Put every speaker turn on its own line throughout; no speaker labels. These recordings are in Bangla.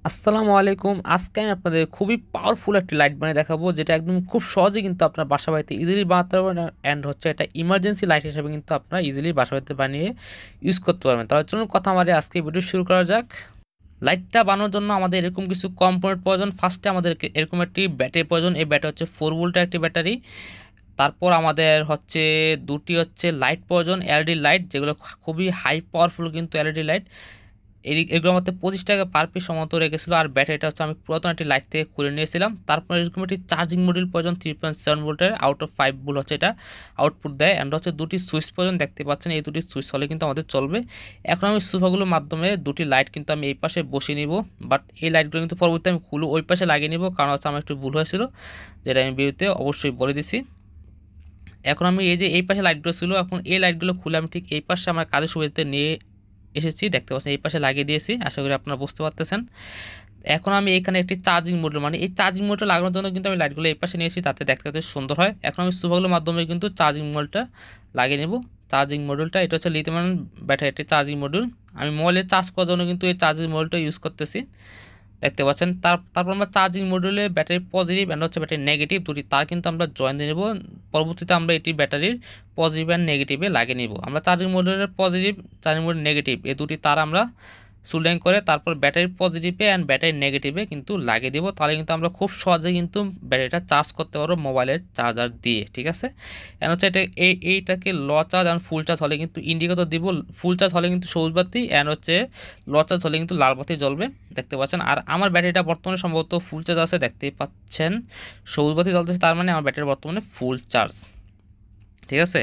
আসসালামু আলাইকুম। আজকে আমি আপনাদের খুবই পাওয়ারফুল একটি লাইট বানিয়ে দেখাবো, যেটা একদম খুব সহজেই কিন্তু আপনার বাসা বাড়িতে ইজিলি বানাতে পারবেন। অ্যান্ড হচ্ছে এটা ইমার্জেন্সি লাইট হিসেবে কিন্তু আপনারা ইজিলি বাসা বাড়িতে বানিয়ে ইউজ করতে পারবেন। তাহলে চলুন কথা আমাদের আজকে ভিডিও শুরু করা যাক। লাইটটা বানানোর জন্য আমাদের এরকম কিছু কম্পোনেন্ট প্রয়োজন। ফার্স্টে আমাদের এরকম একটি ব্যাটারি প্রয়োজন। এই ব্যাটারি হচ্ছে 4 ভোল্টের একটি ব্যাটারি। তারপর আমাদের হচ্ছে দুটি হচ্ছে লাইট প্রয়োজন, এলইডি লাইট, যেগুলো খুবই হাই পাওয়ারফুল কিন্তু এলইডি লাইট। এগুলোর মধ্যে 25 টাকা পার পিস সম্ভবত রেখেছিলো। আর ব্যাটারিটা হচ্ছে আমি পুরাতন একটি লাইট থেকে খুলে নিয়েছিলাম। তারপর এরকম একটি চার্জিং মডিউল প্রয়োজন, 3.7 ভোল্টের, আউট অফ 5 ভোল্ট হচ্ছে এটা আউটপুট দেয়। অ্যান্ড হচ্ছে দুটি সুইচ প্রয়োজন, দেখতে পাচ্ছেন এই দুটি সুইচ হলে কিন্তু আমাদের চলবে। এখন আমি সোফাগুলোর মাধ্যমে দুটি লাইট কিন্তু আমি এই পাশে বসিয়ে নিব, বাট এই লাইটগুলো কিন্তু পরবর্তী আমি খুলে ওই পাশে লাগিয়ে নিব, কারণ হচ্ছে আমার একটু ভুল হয়েছিল, যেটা আমি ভিডিওতে অবশ্যই বলে দিছি। এখন আমি এই যে এই পাশে লাইটগুলো ছিল, এখন এই লাইটগুলো খুলে আমি ঠিক এই পাশে আমার কাজের সুবিধাতে নিয়ে এসেছি, দেখতে পাচ্ছেন এই পাশে লাগিয়ে দিয়েছি, আশা করি আপনারা বুঝতে পারতেছেন। এখন আমি এখানে একটি চার্জিং মডিউল, মানে এই চার্জিং মডিউলটা লাগানোর জন্য কিন্তু আমি লাইটগুলো এই পাশে নিয়েছি, তাতে দেখতে সুন্দর হয়। এখন আমি সুপারগুলোর মাধ্যমে কিন্তু চার্জিং মডিউলটা লাগিয়ে নেব। চার্জিং মডিউলটা এটা হচ্ছে লিথিয়াম আয়ন ব্যাটারি একটি চার্জিং মডিউল। আমি মোবাইলে চার্জ করার জন্য কিন্তু এই চার্জিং মডিউলটা ইউজ করতেছি, দেখতে পাচ্ছেন। তারপর আমরা চার্জিং মডিউলে ব্যাটারি পজিটিভ অ্যান্ড হচ্ছে ব্যাটারি নেগেটিভ দুটি তার কিন্তু আমরা জয়েন দিয়ে নেব। পরবর্তীতে আমরা এটি ব্যাটারির পজিটিভ অ্যান্ড নেগেটিভে লাগিয়ে নেব। আমরা চার্জিং মডিউলের পজিটিভ, চার্জিং মডিউল নেগেটিভ এই দুটি তার আমরা সোল্ডারিং করে তারপর ব্যাটারি পজিটিভে অ্যান্ড ব্যাটারি নেগেটিভে কিন্তু লাগিয়ে দেবো। তাহলে কিন্তু আমরা খুব সহজে কিন্তু ব্যাটারিটা চার্জ করতে পারবো মোবাইলের চার্জার দিয়ে, ঠিক আছে। এখন হচ্ছে এটা এইটাকে ল চার্জ অ্যান্ড ফুল চার্জ হলে কিন্তু ইন্ডিকেটর দিব, ফুল চার্জ হলে কিন্তু সবুজ বাতি অ্যান্ড হচ্ছে ল চার্জ হলে কিন্তু লাল বাতি জ্বলবে, দেখতে পাচ্ছেন। আর আমার ব্যাটারিটা বর্তমানে সম্ভবত ফুল চার্জ আছে, দেখতেই পাচ্ছেন সবুজ বাতি জ্বলতেছে, তার মানে আমার ব্যাটারি বর্তমানে ফুল চার্জ, ঠিক আছে।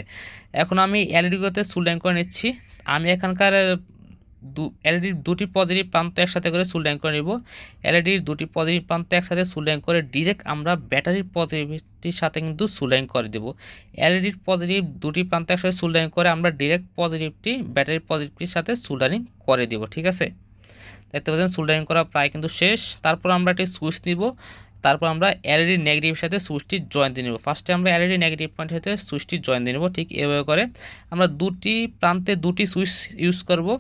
এখন আমি এলইডিগুলোতে সোল্ডারিং করে নিচ্ছি। আমি এখানকার এলইডির দুটি পজিটিভ প্রান্ত একসাথে করে সোল্ডারিং করে নিব। এলইডির দুটি পজিটিভ প্রান্ত একসাথে সোল্ডারিং করে ডিরেক্ট আমরা ব্যাটারির পজিটিভিটির সাথে কিন্তু সোল্ডারিং করে দেব। এলইডির পজিটিভ দুটি প্রান্ত একসাথে সোল্ডারিং করে আমরা ডিরেক্ট পজিটিভটি ব্যাটারির পজিটিভটির সাথে সোল্ডারিং করে দেব, ঠিক আছে। দেখতে পাচ্ছেন সোল্ডারিং করা প্রায় কিন্তু শেষ। তারপর আমরা একটি সুইচ নিব, তারপর আমরা এলইডি নেগেটিভের সাথে সুইচটি জয়েন দিয়ে নেব। ফার্স্টে আমরা এলইডি নেগেটিভ পয়েন্টের সাথে সুইচটি জয়েন দিয়ে নেব, ঠিক এভাবে করে আমরা দুটি প্রান্তে দুটি সুইচ ইউজ করব,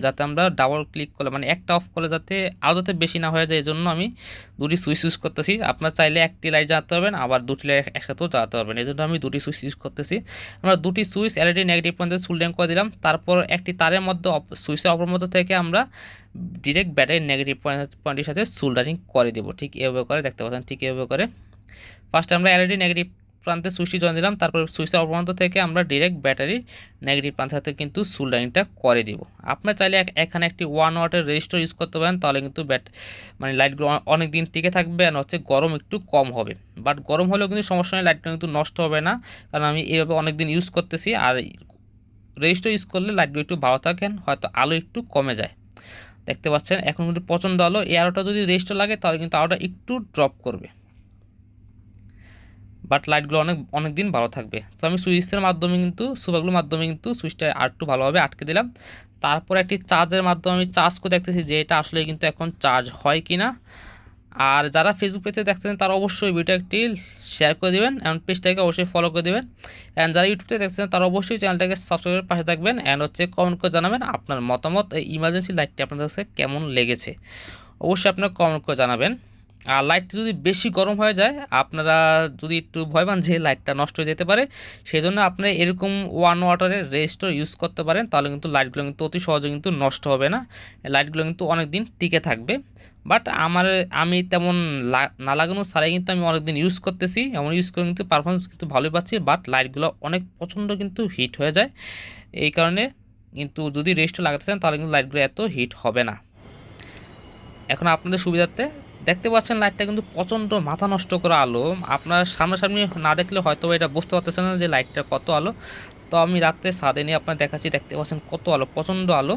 যাতে আমরা ডাবল ক্লিক করলে মানে একটা অফ করলে যাতে আলো যাতে বেশি না হয়ে যায়, এই জন্য আমি দুটি সুইচ ইউজ করতেছি। আপনার চাইলে একটি লাইট জ্বালাতে পারবেন, আবার দুটি লাইট একসাথেও জ্বালাতে পারবেন, এই জন্য আমি দুটি সুইচ ইউজ করতেছি। আমরা দুটি সুইচ এলইডি নেগেটিভ পয়েন্টে সোল্ডারিং করে দিলাম। তারপর একটি তারের মধ্যে সুইচের অপর মধ্যে থেকে আমরা ডিরেক্ট ব্যাটারির নেগেটিভ পয়েন্টের সাথে সোল্ডারিং করে দেবো, ঠিক এভাবে করে, দেখতে পাচ্ছেন ঠিক এভাবে করে। ফার্স্টে আমরা এলইডি নেগেটিভ প্রান্তে সুইচটি জয়েন দিলাম, তারপর সুইচের অপর প্রান্ত থেকে আমরা ডিরেক্ট ব্যাটারির নেগেটিভ প্রান্তের সাথে কিন্তু সোল্ডারিংটা করে দিব। আপনার চাইলে এখানে একটি 1 ওয়াটের রেজিস্টার ইউজ করতে পারেন, তাহলে কিন্তু মানে লাইটগুলো অনেক দিন টিকে থাকবে আর হচ্ছে গরম একটু কম হবে। বাট গরম হলেও কিন্তু সমস্যা নেই, লাইটটা কিন্তু নষ্ট হবে না, কারণ আমি এইভাবে অনেক দিন ইউজ করতেছি। আর রেজিস্টার ইউজ করলে লাইটগুলো একটু ভালো থাকেন, হয়তো আলো একটু কমে যায়, দেখতে পাচ্ছেন। এখন কিন্তু প্রচণ্ড আলো, এই আলোটা যদি রেজিস্টার লাগে তাহলে কিন্তু আলোটা একটু ড্রপ করবে, বাট লাইটগুলো অনেক অনেক দিন ভালো থাকবে। তো আমি সুইচের মাধ্যমে কিন্তু সুইচগুলোর মাধ্যমে কিন্তু সুইচটা আর একটু ভালোভাবে আটকে দিলাম। তারপর একটি চার্জের মাধ্যমে আমি চার্জ করে দেখতেছি যে এটা আসলে কিন্তু এখন চার্জ হয় কি না। আর যারা ফেসবুক পেজে দেখতেছেন তারা অবশ্যই ভিডিও একটি শেয়ার করে দেবেন অ্যান্ড পেজটাকে অবশ্যই ফলো করে দেবেন। অ্যান্ড যারা ইউটিউবে দেখতেছেন তারা অবশ্যই চ্যানেলটাকে সাবস্ক্রাইবের পাশে থাকবেন অ্যান্ড হচ্ছে কমেন্ট করে জানাবেন আপনার মতামত, এই ইমার্জেন্সি লাইটটি আপনাদের কাছে কেমন লেগেছে, অবশ্যই আপনারা কমেন্ট করে জানাবেন। আর লাইটটা যদি বেশি গরম হয়ে যায়, আপনারা যদি একটু ভয় পান যে লাইটটা নষ্ট হয়ে যেতে পারে, সেই জন্য আপনারা এরকম 1 ওয়াটের রেজিস্টার ইউজ করতে পারেন, তাহলে কিন্তু লাইটগুলো কিন্তু অতি সহজে কিন্তু নষ্ট হবে না, লাইটগুলো কিন্তু অনেক দিন টিকে থাকবে। বাট আমি তেমন না লাগানো ছাড়াই কিন্তু আমি অনেক দিন ইউজ করতেছি, এমন ইউজ করে কিন্তু পারফরমেন্স কিন্তু ভালোই পাচ্ছি, বাট লাইটগুলো অনেক প্রচণ্ড কিন্তু হিট হয়ে যায়। এই কারণে কিন্তু যদি রেজিস্টার লাগাতে চান তাহলে কিন্তু লাইটগুলো এত হিট হবে না। এখন আপনাদের সুবিধার্থে দেখতে পাচ্ছেন লাইটটা কিন্তু প্রচণ্ড মাথা নষ্ট করা আলো, আপনার সামনাসামনি না দেখলে হয়তো এটা বুঝতে পারতেছেন না যে লাইটটা কত আলো। তো আমি রাত্রে ছাদে নিয়ে আপনার দেখাচ্ছি, দেখতে পাচ্ছেন কত আলো, প্রচণ্ড আলো।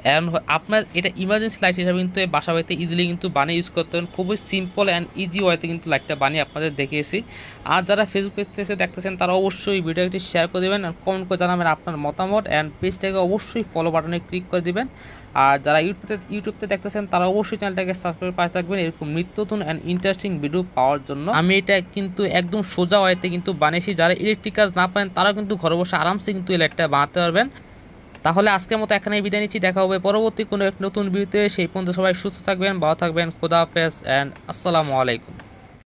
অ্যান্ড আপনার এটা ইমার্জেন্সি লাইট হিসাবে কিন্তু এই বাসা বাড়িতে ইজিলি কিন্তু বানিয়ে ইউজ করতে পারেন, খুবই সিম্পল অ্যান্ড ইজি ওয়েতে কিন্তু লাইটটা বানিয়ে আপনাদের দেখিয়েছি। আর যারা ফেসবুক পেজ থেকে দেখতেছেন তারা অবশ্যই ভিডিওটি শেয়ার করে দেবেন আর কমেন্ট করে জানাবেন আপনার মতামত, অ্যান্ড পেজটাকে অবশ্যই ফলো বাটনে ক্লিক করে দিবেন। আর যারা ইউটিউবতে দেখতেছেন তারা অবশ্যই চ্যানেলটাকে সাবস্ক্রাইব পাশে থাকবেন এরকম নিত্য নতুন অ্যান্ড ইন্টারেস্টিং ভিডিও পাওয়ার জন্য। আমি এটা কিন্তু একদম সোজা ওয়েতে কিন্তু বানিয়েছি, যারা ইলেকট্রিক কাজ না পারেন তারা কিন্তু ঘরে বসে আরামসে কিন্তু এই লাইটটা বানাতে পারবেন। তাহলে আজকের মতো এখানেই বিদায় নিচ্ছি, দেখা হবে পরবর্তী কোনো এক নতুন ভিডিওতে। সেই পর্যন্ত সবাই সুস্থ থাকবেন, ভালো থাকবেন, খোদা হাফেজ অ্যান্ড আসসালামু আলাইকুম।